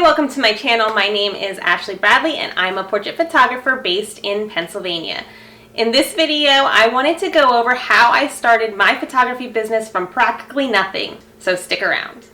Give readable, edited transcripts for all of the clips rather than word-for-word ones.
welcome to my channel. My name is Ashley Bradley and I'm a portrait photographer based in Pennsylvania. In this video, I wanted to go over how I started my photography business from practically nothing, so stick around.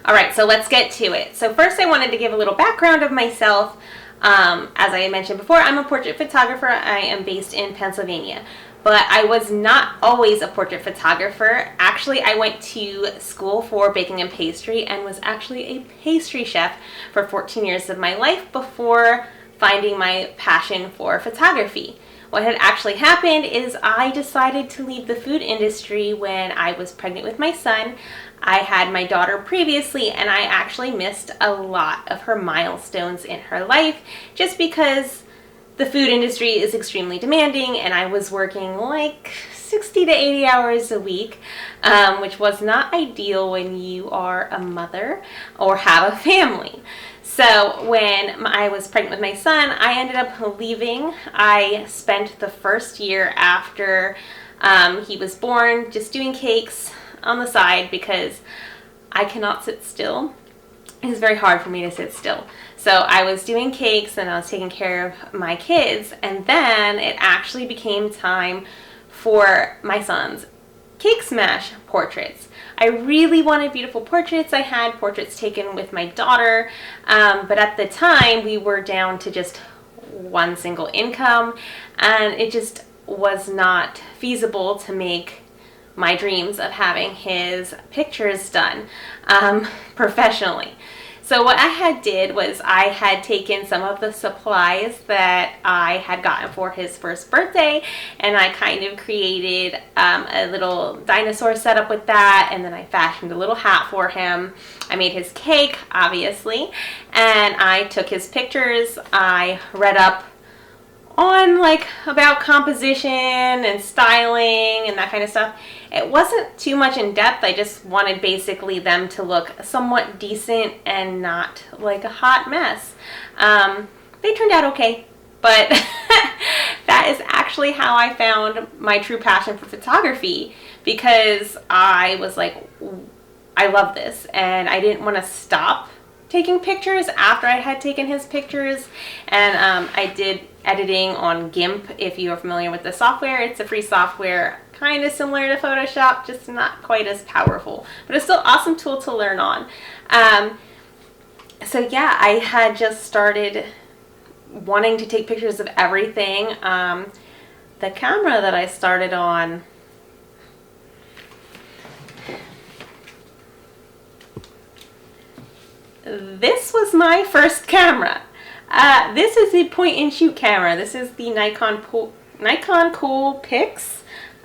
Alright, so let's get to it. So first I wanted to give a little background of myself. As I mentioned before, I'm a portrait photographer. I am based in Pennsylvania. But I was not always a portrait photographer. Actually, I went to school for baking and pastry and was actually a pastry chef for 14 years of my life before finding my passion for photography. What had actually happened is I decided to leave the food industry when I was pregnant with my son. I had my daughter previously and I actually missed a lot of her milestones in her life just because the food industry is extremely demanding and I was working like 60 to 80 hours a week, which was not ideal when you are a mother or have a family. So when I was pregnant with my son, I ended up leaving. I spent the first year after he was born just doing cakes on the side because I cannot sit still. It's very hard for me to sit still. So I was doing cakes and I was taking care of my kids, and then it actually became time for my son's cake smash portraits. I really wanted beautiful portraits. I had portraits taken with my daughter, but at the time we were down to just one single income and it just was not feasible to make my dreams of having his pictures done professionally. So what I did was I had taken some of the supplies that I had gotten for his first birthday and I kind of created a little dinosaur setup with that, and then I fashioned a little hat for him. I made his cake, obviously, and I took his pictures. I read up on about composition and styling and that kind of stuff. It wasn't too much in depth. I just wanted basically them to look somewhat decent and not like a hot mess. They turned out okay, but that is actually how I found my true passion for photography, because I was like, I love this, and I didn't want to stop taking pictures after I had taken his pictures. And I did editing on GIMP, if you are familiar with the software. It's a free software, kind of similar to Photoshop, just not quite as powerful, but it's still an awesome tool to learn on. So yeah, I had just started wanting to take pictures of everything. The camera that I started on, this was my first camera. This is a point-and-shoot camera. This is the Nikon Coolpix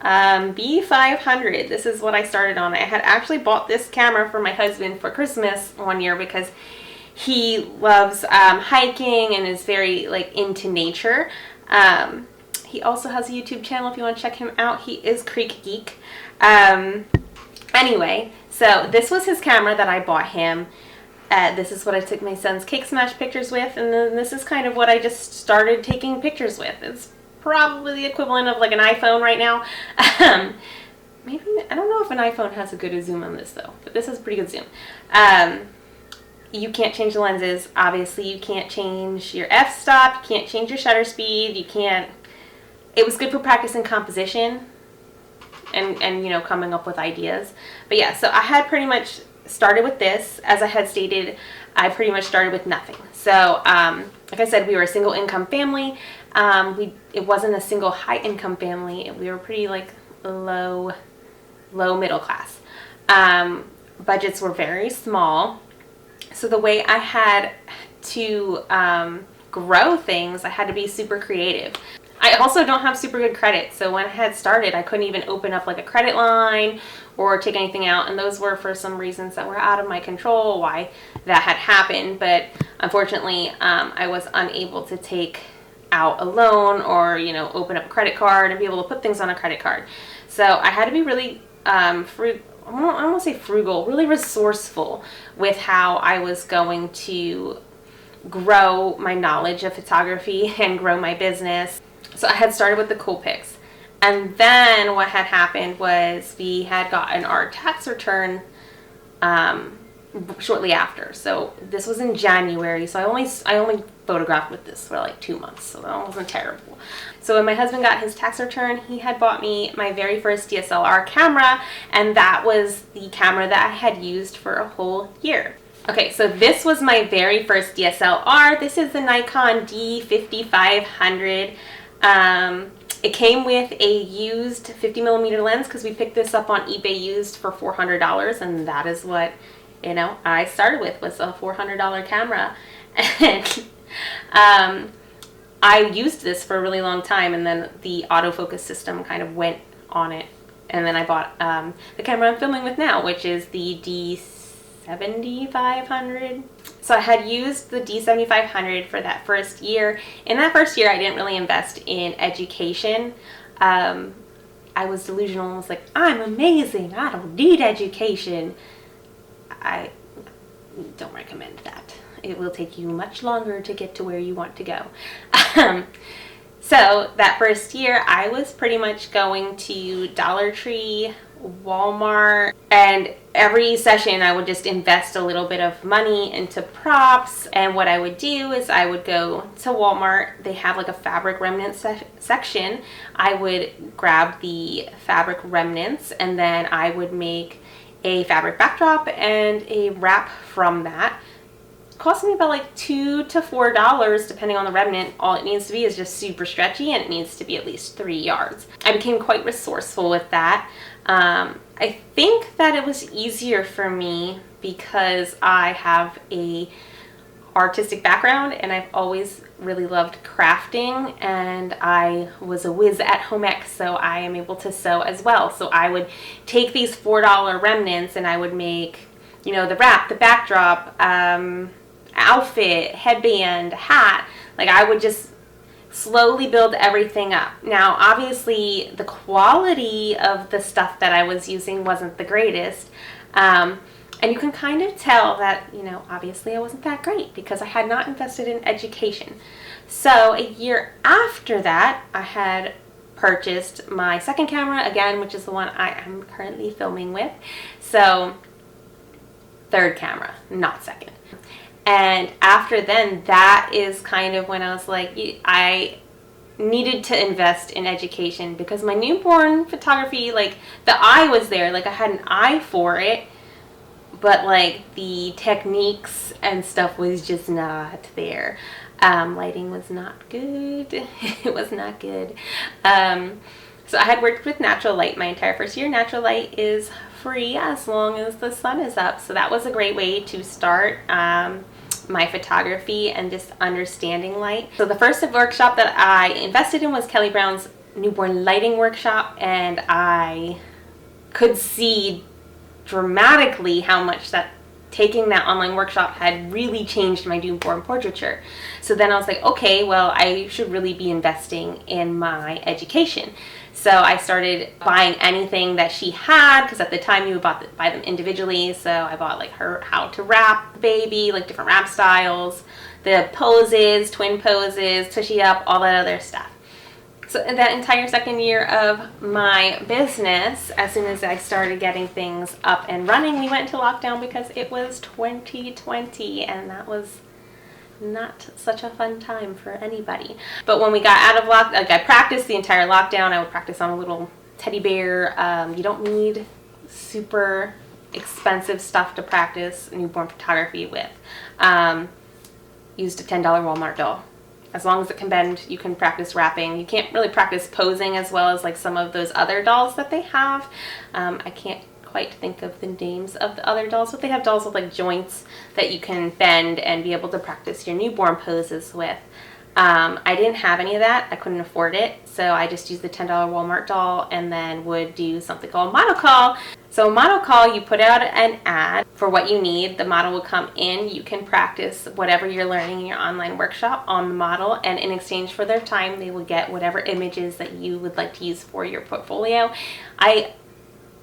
B500. This is what I started on. I had actually bought this camera for my husband for Christmas one year because he loves hiking and is very into nature. He also has a YouTube channel if you want to check him out. He is Creek Geek. Anyway, so this was his camera that I bought him. This is what I took my son's cake smash pictures with, and then this is kind of what I just started taking pictures with. It's probably the equivalent of like an iPhone right now. Maybe, I don't know if an iPhone has a good zoom on this though, but this has pretty good zoom. You can't change the lenses. Obviously, you can't change your f-stop, you can't change your shutter speed, you can't. It was good for practicing composition and you know, coming up with ideas. But yeah, so I had pretty much started with this. As I had stated, I pretty much started with nothing. So like I said, we were a single income family. It wasn't a single high income family. We were pretty low middle class. Budgets were very small. So the way I had to grow things, I had to be super creative. I also don't have super good credit, so when I had started, I couldn't even open up a credit line or take anything out, and those were for some reasons that were out of my control why that had happened. But unfortunately, I was unable to take out a loan or, you know, open up a credit card and be able to put things on a credit card. So I had to be really I don't want to say frugal, really resourceful with how I was going to grow my knowledge of photography and grow my business. So I had started with the cool pics. And then what had happened was we had gotten our tax return shortly after. So this was in January. So I only photographed with this for like 2 months. So that wasn't terrible. So when my husband got his tax return, he had bought me my very first DSLR camera, and that was the camera that I had used for a whole year. Okay, so this was my very first DSLR. This is the Nikon D5500. It came with a used 50mm lens because we picked this up on eBay used for $400, and that is what, you know, I started with, was a $400 camera. And I used this for a really long time, and then the autofocus system kind of went on it, and then I bought the camera I'm filming with now, which is the D7500. So I had used the D7500 for that first year. In that first year, I didn't really invest in education. I was delusional and was like, I'm amazing, I don't need education. I don't recommend that. It will take you much longer to get to where you want to go. So that first year, I was pretty much going to Dollar Tree, Walmart, and every session I would just invest a little bit of money into props. And what I would do is I would go to Walmart. They have like a fabric remnant section. I would grab the fabric remnants, and then I would make a fabric backdrop and a wrap from that. Cost me about like $2 to $4 depending on the remnant. All it needs to be is just super stretchy, and it needs to be at least 3 yards. I became quite resourceful with that. I think that it was easier for me because I have a artistic background, and I've always really loved crafting, and I was a whiz at home ec, so I am able to sew as well. So I would take these $4 remnants and I would make, you know, the wrap, the backdrop, outfit, headband, hat. Like, I would just slowly build everything up. Now, obviously, the quality of the stuff that I was using wasn't the greatest. And you can kind of tell that, you know, obviously I wasn't that great because I had not invested in education. So a year after that, I had purchased my second camera again, which is the one I am currently filming with. So third camera, not second. And after then, that is kind of when I was like, I needed to invest in education because my newborn photography, like, the eye was there, like I had an eye for it, but like the techniques and stuff was just not there. Lighting was not good. It was not good. So I had worked with natural light my entire first year. Natural light is free as long as the sun is up. So that was a great way to start my photography and just understanding light. So the first workshop that I invested in was Kelly Brown's newborn lighting workshop, and I could see dramatically how much that taking that online workshop had really changed my newborn portraiture. So then I was like, okay, well, I should really be investing in my education. So I started buying anything that she had, because at the time you would buy them individually. So I bought like her how to wrap the baby, like different wrap styles, the poses, twin poses, tushy up, all that other stuff. So in that entire second year of my business, as soon as I started getting things up and running, we went into lockdown because it was 2020, and that was not such a fun time for anybody. But when we got out of lockdown, like, I practiced the entire lockdown. I would practice on a little teddy bear. You don't need super expensive stuff to practice newborn photography with. Used a $10 Walmart doll. As long as it can bend, you can practice wrapping. You can't really practice posing as well as like some of those other dolls that they have. I can't quite think of the names of the other dolls, but they have dolls with like joints that you can bend and be able to practice your newborn poses with. I didn't have any of that. I couldn't afford it, so I just used the $10 Walmart doll and then would do something called monocall. So a model call, you put out an ad for what you need. The model will come in. You can practice whatever you're learning in your online workshop on the model, and in exchange for their time, they will get whatever images that you would like to use for your portfolio. I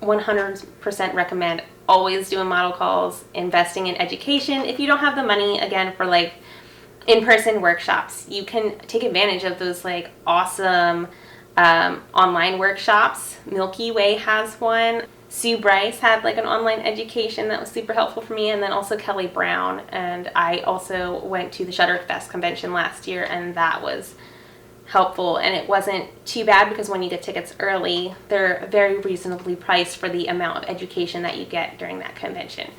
100% recommend always doing model calls, investing in education. If you don't have the money, again, for like in-person workshops, you can take advantage of those like awesome online workshops. Milky Way has one. Sue Bryce had like an online education that was super helpful for me, and then also Kelly Brown. And I also went to the Shutterfest convention last year, and that was helpful, and it wasn't too bad because when you get tickets early, they're very reasonably priced for the amount of education that you get during that convention.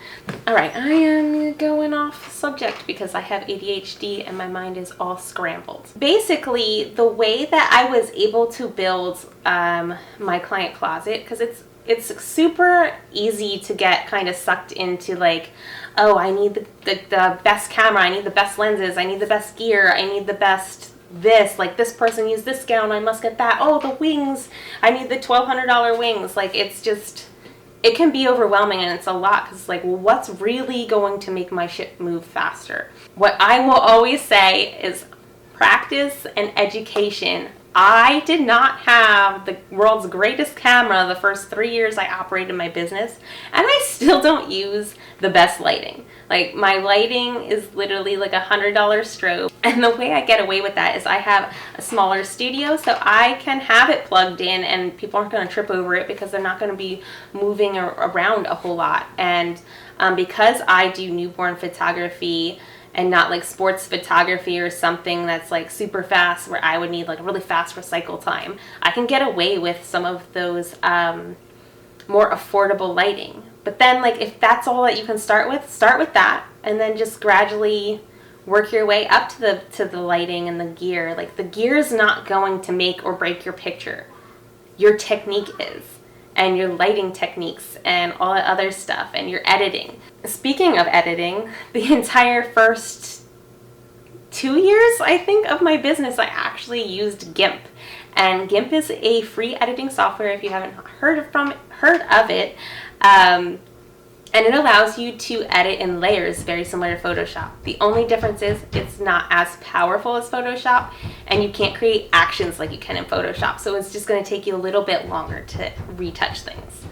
All right, I am going off subject because I have ADHD and my mind is all scrambled. Basically, the way that I was able to build my client closet, because it's super easy to get kind of sucked into like, oh, I need the best camera, I need the best lenses, I need the best gear, I need the best this, like this person used this gown, I must get that. Oh, the wings, I need the $1,200 wings. Like it's just, it can be overwhelming, and it's a lot because like, well, what's really going to make my ship move faster? What I will always say is practice and education. I did not have the world's greatest camera the first 3 years I operated my business, and I still don't use the best lighting. Like my lighting is literally like $100 strobe, and the way I get away with that is I have a smaller studio, so I can have it plugged in and people aren't going to trip over it because they're not going to be moving around a whole lot. And because I do newborn photography and not like sports photography or something that's like super fast where I would need like a really fast recycle time, I can get away with some of those more affordable lighting. But then like if that's all that you can start with that, and then just gradually work your way up to the lighting and the gear. Like the gear is not going to make or break your picture. Your technique is, and your lighting techniques and all that other stuff, and your editing. Speaking of editing, the entire first 2 years, I think, of my business, I actually used GIMP. And GIMP is a free editing software if you haven't heard of it. And it allows you to edit in layers, very similar to Photoshop. The only difference is it's not as powerful as Photoshop, and you can't create actions like you can in Photoshop. So it's just going to take you a little bit longer to retouch things.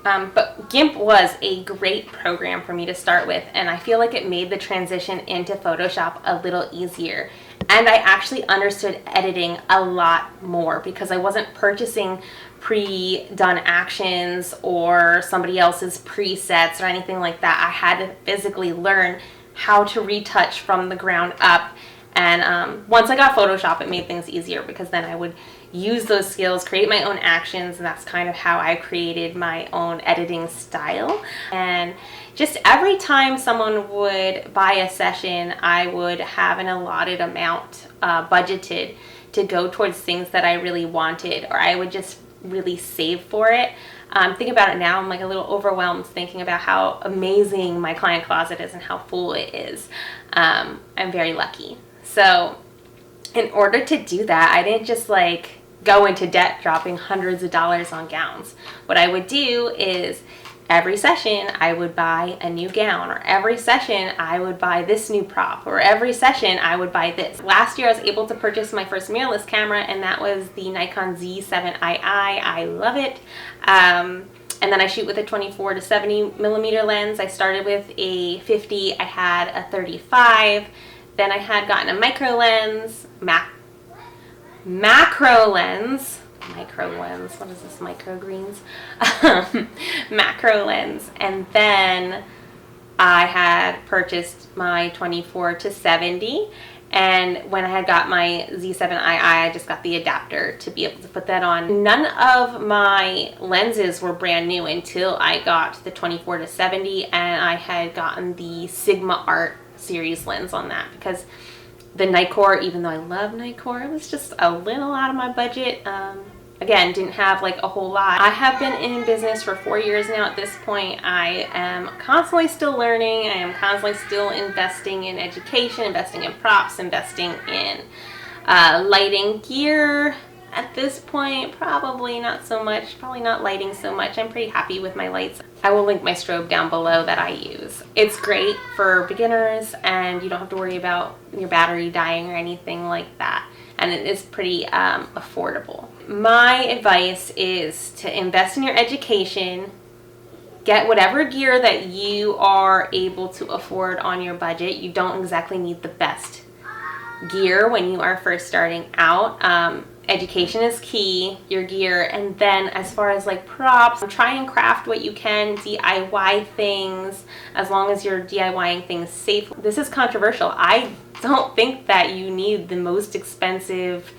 But GIMP was a great program for me to start with, and I feel like it made the transition into Photoshop a little easier. And I actually understood editing a lot more because I wasn't purchasing pre-done actions or somebody else's presets or anything like that. I had to physically learn how to retouch from the ground up. And once I got Photoshop, it made things easier because then I would use those skills, create my own actions, and that's kind of how I created my own editing style. And just every time someone would buy a session, I would have an allotted amount budgeted to go towards things that I really wanted, or I would just really save for it. Thinking about it now, I'm like a little overwhelmed thinking about how amazing my client closet is and how full it is. I'm very lucky. So in order to do that, I didn't just like go into debt dropping hundreds of dollars on gowns. What I would do is every session I would buy a new gown, or every session I would buy this new prop, or every session I would buy this. Last year I was able to purchase my first mirrorless camera, and that was the Nikon Z7II. I love it. And then I shoot with a 24 to 70 millimeter lens. I started with a 50, I had a 35, then I had gotten a macro lens, what is this, microgreens? Macro lens. And then I had purchased my 24 to 70, and when I had got my Z7II, I just got the adapter to be able to put that on. None of my lenses were brand new until I got the 24 to 70, and I had gotten the Sigma Art series lens on that, because the Nikkor, even though I love Nikkor, it was just a little out of my budget. Again, didn't have like a whole lot. I have been in business for 4 years now at this point. I am constantly still learning. I am constantly still investing in education, investing in props, investing in lighting gear, At this point, probably not so much, probably not lighting so much. I'm pretty happy with my lights. I will link my strobe down below that I use. It's great for beginners and you don't have to worry about your battery dying or anything like that. And it is pretty affordable. My advice is to invest in your education, get whatever gear that you are able to afford on your budget. You don't exactly need the best gear when you are first starting out. Education is key, your gear, and then as far as like props, try and craft what you can, DIY things, as long as you're DIYing things safely. This is controversial. I don't think that you need the most expensive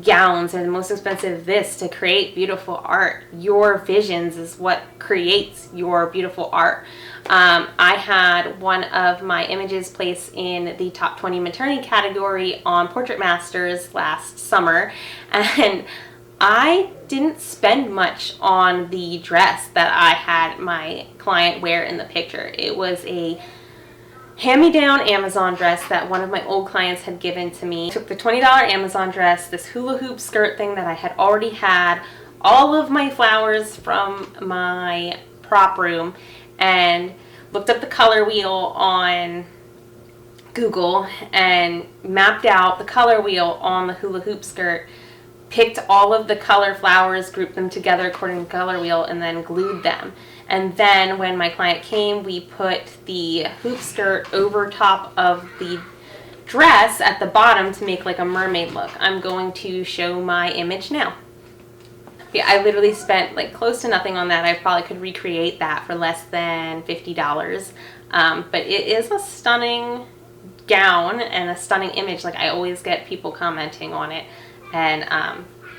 gowns and the most expensive this to create beautiful art. Your visions is what creates your beautiful art. I had one of my images placed in the top 20 maternity category on Portrait Masters last summer, and I didn't spend much on the dress that I had my client wear in the picture. It was a hand-me-down Amazon dress that one of my old clients had given to me. I took the $20 Amazon dress, this hula hoop skirt thing that I had already had, all of my flowers from my prop room, and looked up the color wheel on Google and mapped out the color wheel on the hula hoop skirt, picked all of the color flowers, grouped them together according to color wheel, and then glued them. And then when my client came, we put the hoop skirt over top of the dress at the bottom to make like a mermaid look. I'm going to show my image now. Yeah, I literally spent like close to nothing on that. I probably could recreate that for less than $50. But it is a stunning gown and a stunning image. Like, I always get people commenting on it and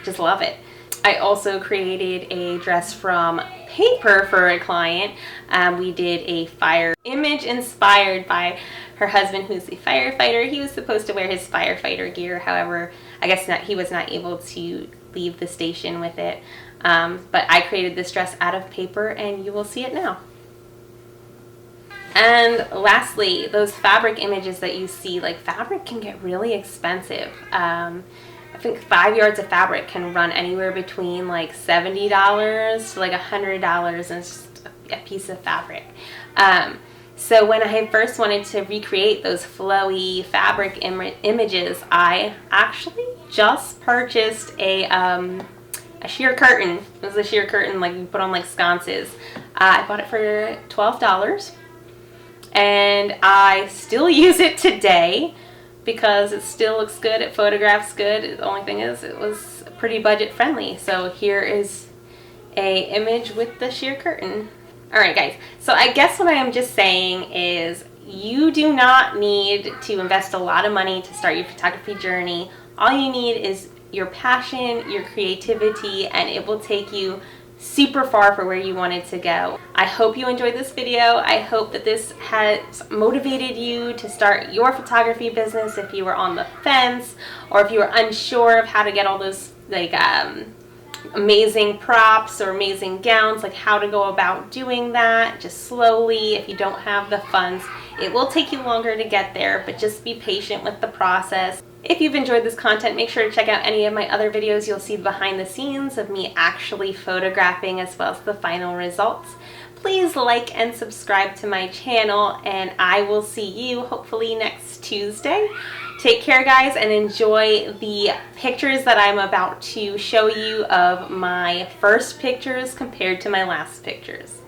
just love it. I also created a dress from paper for a client. We did a fire image inspired by her husband, who's a firefighter. He was supposed to wear his firefighter gear. However, I guess he was not able to leave the station with it. But I created this dress out of paper and you will see it now. And lastly, those fabric images that you see, like, fabric can get really expensive. I think 5 yards of fabric can run anywhere between like $70 to like $100, and it's just a piece of fabric. So when I first wanted to recreate those flowy fabric images, I actually just purchased a sheer curtain. It was a sheer curtain like you put on like sconces. I bought it for $12 and I still use it today because it still looks good, it photographs good. The only thing is it was pretty budget friendly. So here is a image with the sheer curtain. Alright guys, so I guess what I am just saying is you do not need to invest a lot of money to start your photography journey. All you need is your passion, your creativity, and it will take you super far for where you wanted to go. I hope you enjoyed this video. I hope that this has motivated you to start your photography business if you were on the fence or if you were unsure of how to get all those like amazing props or amazing gowns, like how to go about doing that just slowly. If you don't have the funds, it will take you longer to get there, but just be patient with the process. If you've enjoyed this content, make sure to check out any of my other videos. You'll see behind the scenes of me actually photographing as well as the final results. Please like and subscribe to my channel, and I will see you hopefully next Tuesday. Take care guys, and enjoy the pictures that I'm about to show you of my first pictures compared to my last pictures.